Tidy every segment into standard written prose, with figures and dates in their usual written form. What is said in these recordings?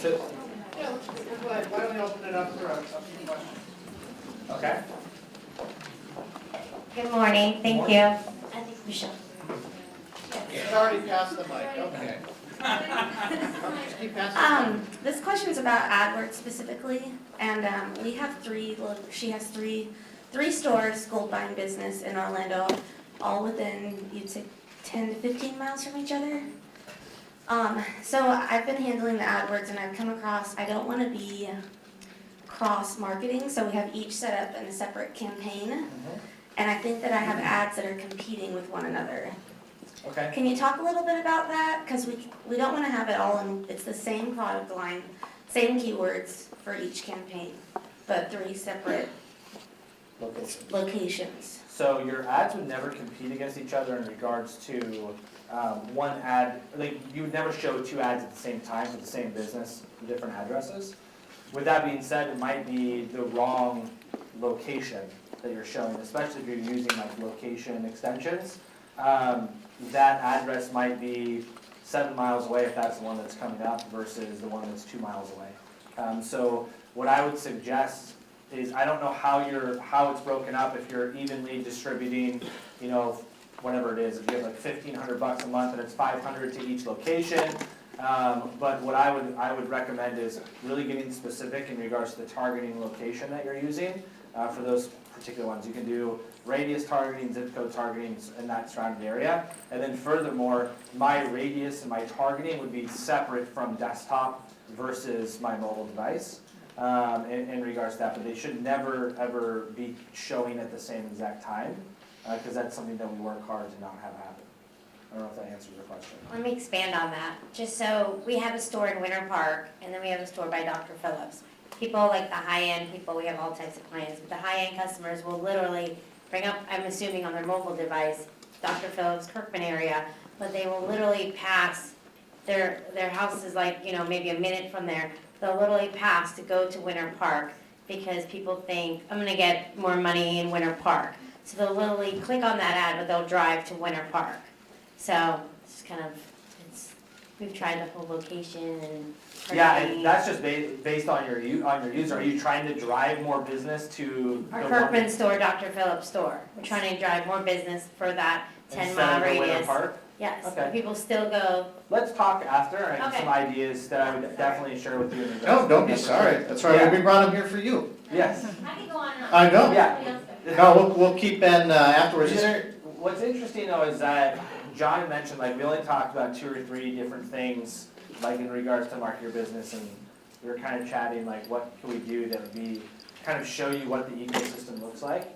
So, Yeah, go ahead. Why don't we open it up for a few questions? okay. Good morning, thank you. I think Michelle. It's already passed the mic, okay. Just keep passing. This question's about AdWords specifically, and we have she has three stores, Gold Buying Business in Orlando, all within, you'd say, 10 to 15 miles from each other. So I've been handling the AdWords, and I've come across, I don't want to be cross-marketing, so we have each set up in a separate campaign, and I think that I have ads that are competing with one another. Okay. Can you talk a little bit about that? Because we don't want to have it all in, it's the same product line, same keywords for each campaign, but three separate locations. So your ads would never compete against each other in regards to one ad, like you would never show two ads at the same time for the same business, different addresses. With that being said, it might be the wrong location that you're showing, especially if you're using like location extensions. That address might be 7 miles away if that's the one that's coming up versus the one that's 2 miles away. So what I would suggest is, I don't know how it's broken up, if you're evenly distributing, you know, whatever it is, if you have like $1,500 a month and it's $500 to each location. But what I would recommend is really getting specific in regards to the targeting location that you're using for those particular ones. You can do radius targeting, zip code targeting in that surrounding area. And then furthermore, my radius and my targeting would be separate from desktop versus my mobile device in regards to that. But they should never, ever be showing at the same exact time because that's something that we work hard to not have happen. I don't know if that answers your question. Let me expand on that. Just so, we have a store in Winter Park, and then we have a store by Dr. Phillips. People like the high-end people, we have all types of clients, but the high-end customers will literally bring up, I'm assuming on their mobile device, Dr. Phillips, Kirkman area, but they will literally pass, their house is like, you know, maybe a minute from there, they'll literally pass to go to Winter Park because people think, I'm gonna get more money in Winter Park. So they'll literally click on that ad, but they'll drive to Winter Park. So it's kind of, we've tried the whole location and. Yeah, and that's just based on your user. Are you trying to drive more business to Our the Kirkman one store, Dr. Phillips store. We're trying to drive more business for that 10-mile instead of the Winter radius. Park? Yes, Okay. people still go. Let's talk after. I have Okay. some ideas that I would definitely share with you. No, don't be sorry. That's why we brought him here for you. Yes. I could go on and on. I know. Yeah. No, we'll keep Ben afterwards. What's interesting though is that John mentioned, like, we only talked about 2 or 3 different things, like in regards to market your business, and we were kind of chatting, like, what can we do that would be, kind of show you what the ecosystem looks like?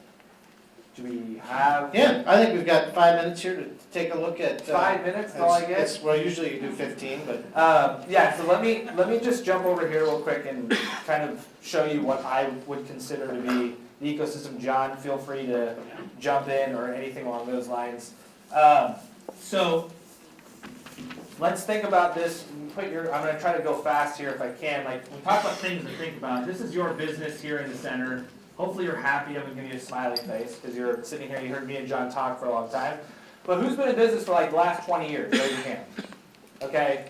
Do we have? Yeah, I think we've got 5 minutes here to take a look at. 5 minutes, all I guess? Well, usually you do 15, but. Yeah, so let me just jump over here real quick and kind of show you what I would consider to be the ecosystem. John, feel free to jump in or anything along those lines. So let's think about this. I'm going to try to go fast here if I can. Like, we talk about things to think about. This is your business here in the center. Hopefully you're happy. I'm going to give you a smiley face because you're sitting here. You heard me and John talk for a long time. But who's been in business for like the last 20 years? Raise your hand. Okay.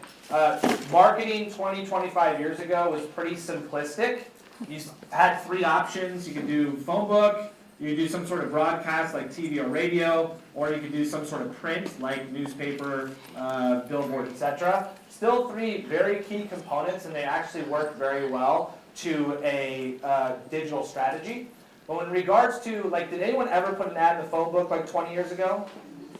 Marketing 20, 25 years ago was pretty simplistic. You had 3 options. You could do phone book, you could do some sort of broadcast like TV or radio, or you could do some sort of print like newspaper, billboard, etc. Still 3 very key components, and they actually work very well to a digital strategy. But in regards to, like, did anyone ever put an ad in the phone book like 20 years ago?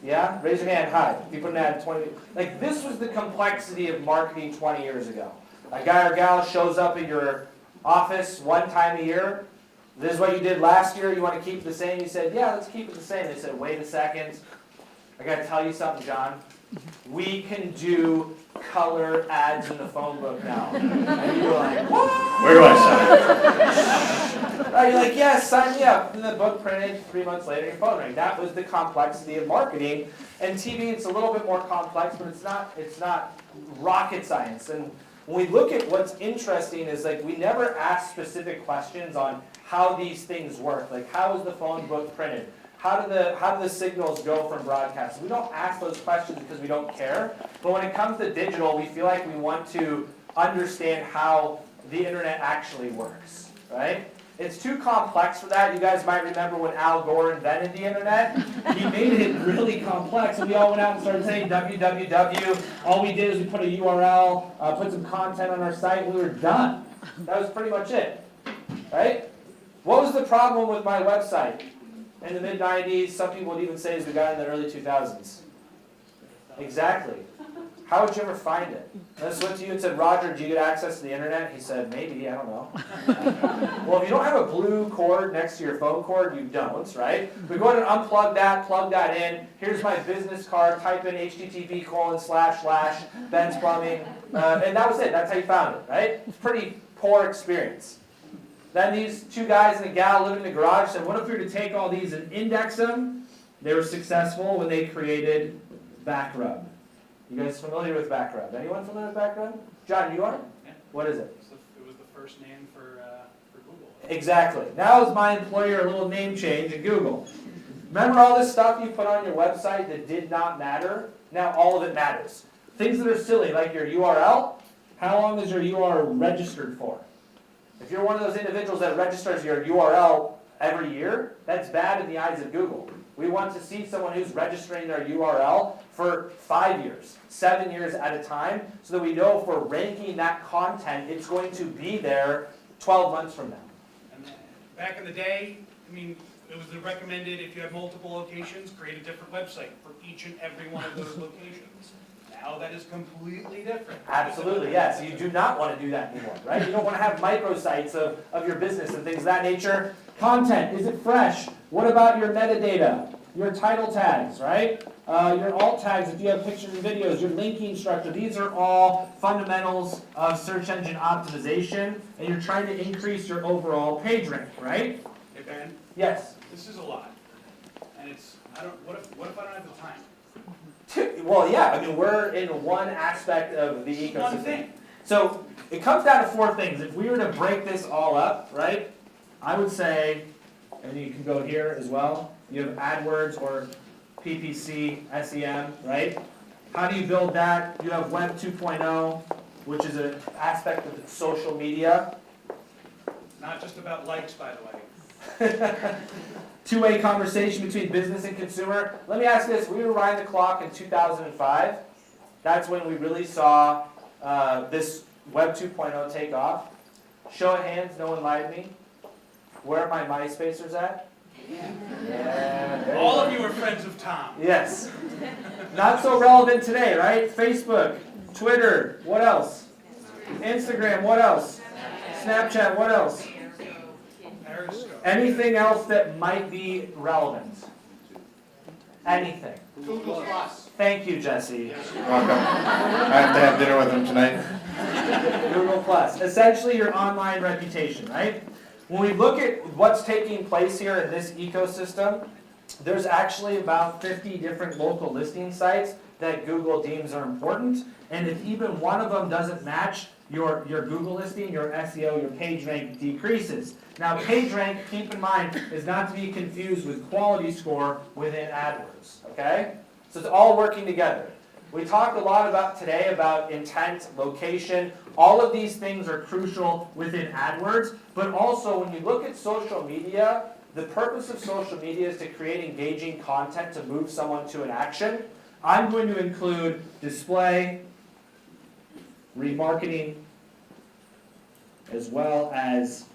Yeah? Raise your hand high. If you put an ad in 20, like, this was the complexity of marketing 20 years ago. A guy or gal shows up at your office one time a year. This is what you did last year. You want to keep it the same? You said, yeah, let's keep it the same. They said, wait a second. I got to tell you something, John. We can do color ads in the phone book now. And you were like, what? Where do I sign? You're like, yes, sign me up. And the book printed 3 months later, your phone rang. That was the complexity of marketing. And TV, it's a little bit more complex, but it's not rocket science. And when we look at what's interesting is, like, we never ask specific questions on how these things work. Like, how is the phone book printed? How do the signals go from broadcast? We don't ask those questions because we don't care. But when it comes to digital, we feel like we want to understand how the internet actually works, right? It's too complex for that. You guys might remember when Al Gore invented the internet. He made it really complex, and we all went out and started saying www. All we did is we put a URL, put some content on our site, and we were done. That was pretty much it, right? What was the problem with my website? In the mid-90s, some people would even say as we got in the early 2000s. Exactly. How would you ever find it? And I went to you and said, Roger, do you get access to the internet? He said, maybe, I don't know. Well, if you don't have a blue cord next to your phone cord, you don't, right? We go ahead and unplug that, plug that in. Here's my business card, type in http:// Ben's Plumbing, and that was it. That's how you found it, right? It's a pretty poor experience. Then these two guys and a gal living in the garage said, what if we were to take all these and index them? They were successful when they created Backrub. You guys familiar with Backrub? Anyone familiar with Backrub? John, you are? Yeah. What is it? It was the first name for Google. Exactly. Now is my employer a little name change at Google. Remember all this stuff you put on your website that did not matter? Now all of it matters. Things that are silly, like your URL. How long is your URL registered for? If you're one of those individuals that registers your URL every year, that's bad in the eyes of Google. We want to see someone who's registering their URL for 5 years, 7 years at a time, so that we know if we're ranking that content, it's going to be there 12 months from now. And back in the day, I mean, it was recommended if you have multiple locations, create a different website for each and every one of those locations. Now that is completely different. Absolutely, yes. You do not want to do that anymore, right? You don't want to have microsites of your business and things of that nature. Content, is it fresh? What about your metadata? Your title tags, right? Your alt tags, if you have pictures and videos, your linking structure. These are all fundamentals of search engine optimization, and you're trying to increase your overall page rank, right? Hey Ben, Yes. this is a lot. And it's, what if I don't have the time? Well, yeah, I mean, we're in one aspect of the ecosystem. One thing. So it comes down to four things. If we were to break this all up, right, I would say, and you can go here as well, you have AdWords or PPC, SEM, right? How do you build that? You have Web 2.0, which is an aspect of social media. Not just about likes, by the way. Two-way conversation between business and consumer. Let me ask this. We rewind the clock in 2005. That's when we really saw this Web 2.0 take off. Show of hands, no one lied to me. Where are my MySpacers at? Yeah. All of you are friends of Tom. Yes. Not so relevant today, right? Facebook, Twitter, what else? Instagram, what else? Snapchat, what else? Periscope. Anything else that might be relevant? Anything. Google Plus. Thank you, Jesse. Welcome. I have to have dinner with him tonight. Google Plus. Essentially your online reputation, right? When we look at what's taking place here in this ecosystem, there's actually about 50 different local listing sites that Google deems are important. And if even one of them doesn't match your Google listing, your SEO, your page rank decreases. Now page rank, keep in mind, is not to be confused with quality score within AdWords, okay? So it's all working together. We talked a lot about today about intent, location. All of these things are crucial within AdWords, but also when you look at social media, the purpose of social media is to create engaging content to move someone to an action. I'm going to include display, remarketing, as well as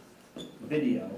video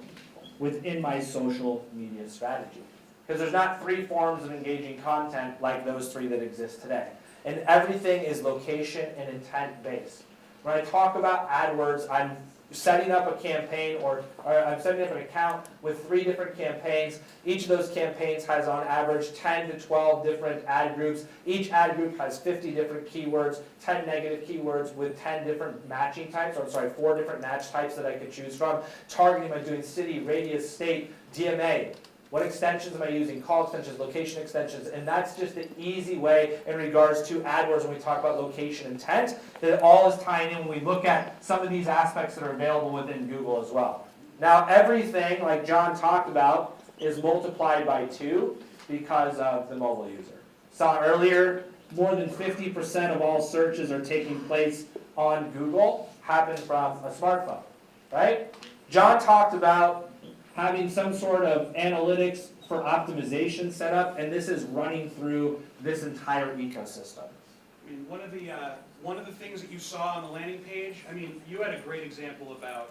within my social media strategy. Because there's not three forms of engaging content like those three that exist today. And everything is location and intent based. When I talk about AdWords, I'm setting up a campaign or I'm setting up an account with 3 different campaigns. Each of those campaigns has on average 10 to 12 different ad groups. Each ad group has 50 different keywords, 10 negative keywords with 10 different matching types, or I'm sorry, 4 different match types that I could choose from. Targeting, am I doing city, radius, state, DMA? What extensions am I using? Call extensions, location extensions, and that's just an easy way in regards to AdWords when we talk about location intent, that it all is tying in when we look at some of these aspects that are available within Google as well. Now everything, like John talked about, is multiplied by 2 because of the mobile user. Saw earlier, more than 50% of all searches are taking place on Google happen from a smartphone, right? John talked about having some sort of analytics for optimization set up, and this is running through this entire ecosystem. I mean, one of the things that you saw on the landing page, I mean, you had a great example about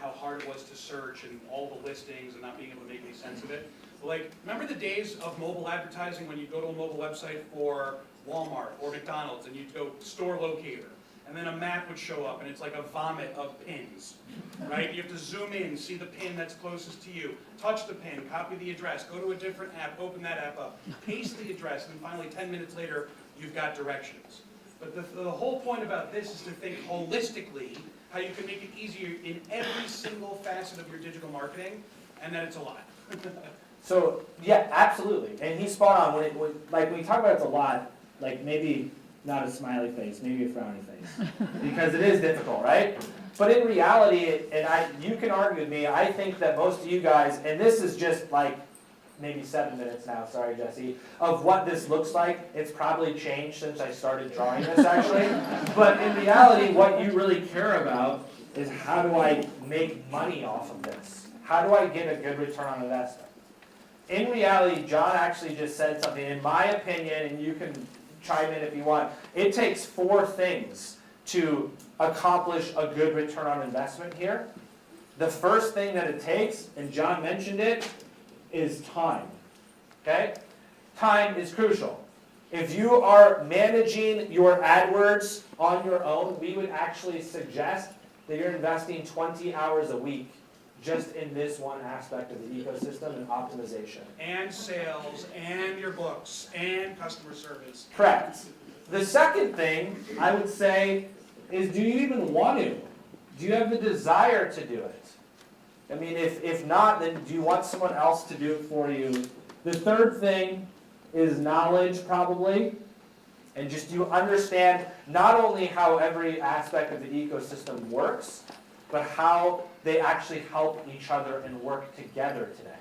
how hard it was to search and all the listings and not being able to make any sense of it. But like, remember the days of mobile advertising when you go to a mobile website for Walmart or McDonald's and you'd go store locator, and then a map would show up and it's like a vomit of pins, right? You have to zoom in, see the pin that's closest to you, touch the pin, copy the address, go to a different app, open that app up, paste the address, and then finally 10 minutes later, you've got directions. But the whole point about this is to think holistically how you can make it easier in every single facet of your digital marketing, and that it's a lot. So, yeah, absolutely, and he's spot on. When we talk about it's a lot, like maybe not a smiley face, maybe a frowny face, because it is difficult, right? But in reality, and you can argue with me, I think that most of you guys, and this is just like maybe 7 minutes now, sorry Jesse, of what this looks like. It's probably changed since I started drawing this actually. But in reality, what you really care about is how do I make money off of this? How do I get a good return on investment? In reality, John actually just said something, in my opinion, and you can chime in if you want, it takes 4 things to accomplish a good return on investment here. The first thing that it takes, and John mentioned it, is time. Okay? Time is crucial. If you are managing your AdWords on your own, we would actually suggest that you're investing 20 hours a week just in this one aspect of the ecosystem and optimization. And sales, and your books, and customer service. Correct. The second thing I would say is, do you even want to? Do you have the desire to do it? I mean, if not, then do you want someone else to do it for you? The third thing is knowledge, probably. And just you understand not only how every aspect of the ecosystem works, but how they actually help each other and work together today.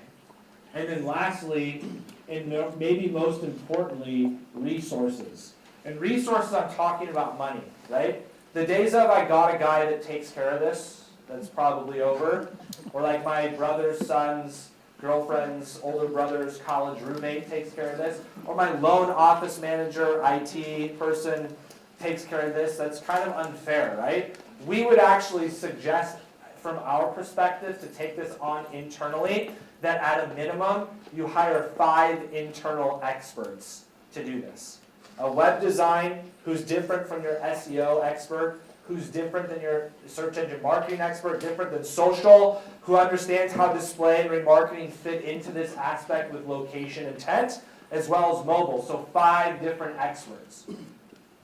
And then lastly, and maybe most importantly, resources. And resources, I'm talking about money, right? The days of I got a guy that takes care of this, that's probably over. Or like my brother's son's girlfriend's older brother's college roommate takes care of this. Or my lone office manager, IT person takes care of this. That's kind of unfair, right? We would actually suggest, from our perspective, to take this on internally, that at a minimum, you hire 5 internal experts to do this. A web design who's different from your SEO expert, who's different than your search engine marketing expert, different than social, who understands how display and remarketing fit into this aspect with location intent, as well as mobile. So 5 different experts.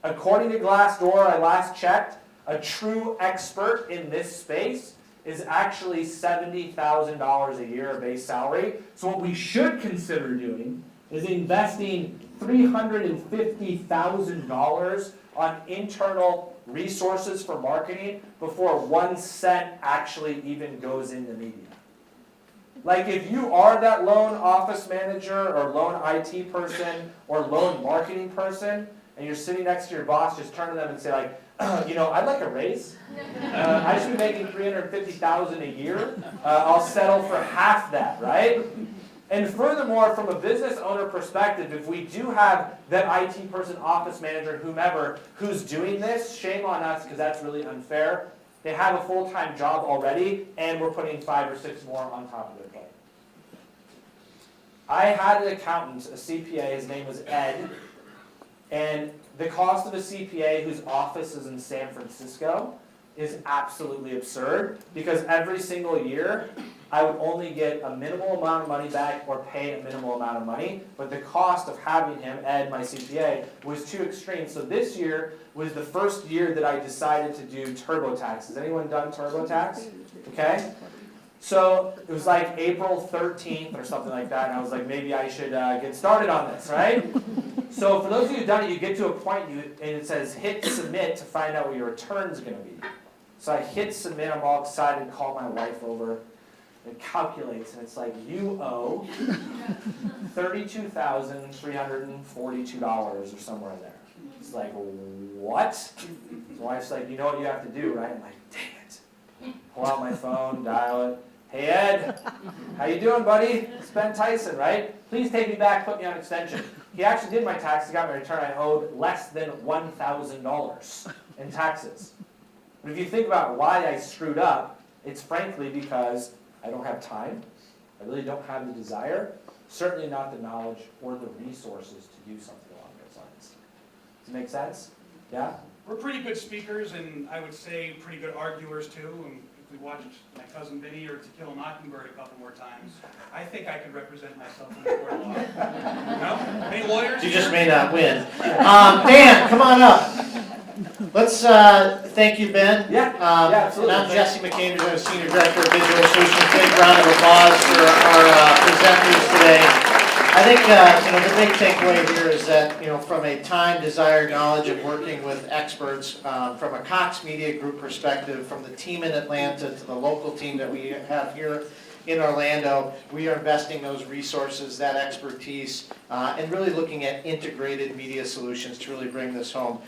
According to Glassdoor, I last checked, a true expert in this space is actually $70,000 a year base salary. So what we should consider doing is investing $350,000 on internal resources for marketing before 1 cent actually even goes into media. Like if you are that lone office manager or lone IT person or lone marketing person, and you're sitting next to your boss, just turn to them and say like, I'd like a raise. I should be making $350,000 a year. I'll settle for half that, right? And furthermore, from a business owner perspective, if we do have that IT person, office manager, whomever, who's doing this, shame on us because that's really unfair. They have a full-time job already, and we're putting 5 or 6 more on top of their plate. I had an accountant, a CPA, his name was Ed, and the cost of a CPA whose office is in San Francisco is absolutely absurd because every single year I would only get a minimal amount of money back or pay a minimal amount of money, but the cost of having him, Ed, my CPA, was too extreme. So this year was the first year that I decided to do TurboTax. Has anyone done TurboTax? Okay. So it was like April 13th or something like that, and I was like, maybe I should get started on this, right? So for those of you who've done it, you get to a point and it says hit submit to find out what your return's going to be. So I hit submit, I'm all excited, call my wife over. It calculates, and it's like, you owe $32,342 or somewhere in there. It's like, what? So my wife's like, you know what you have to do, right? I'm like, dang it. Pull out my phone, dial it. Hey Ed, how you doing, buddy? It's Ben Tyson, right? Please take me back, put me on extension. He actually did my taxes, got my return. I owed less than $1,000 in taxes. But if you think about why I screwed up, it's frankly because I don't have time. I really don't have the desire, certainly not the knowledge or the resources to do something along those lines. Does it make sense? Yeah? We're pretty good speakers, and I would say pretty good arguers too. And if we watched My Cousin Vinny or To Kill a Mockingbird a couple more times, I think I could represent myself in the court of law. No? Any lawyers? You just may not win. Dan, come on up. Let's thank you, Ben. Yeah, absolutely. And I'm Jesse McCain, who's our Senior Director of Digital Solutions. Big round of applause for our presenters today. I think the big takeaway here is that from a time, desire, knowledge of working with experts, from a Cox Media Group perspective, from the team in Atlanta to the local team that we have here in Orlando, we are investing those resources, that expertise, and really looking at integrated media solutions to really bring this home.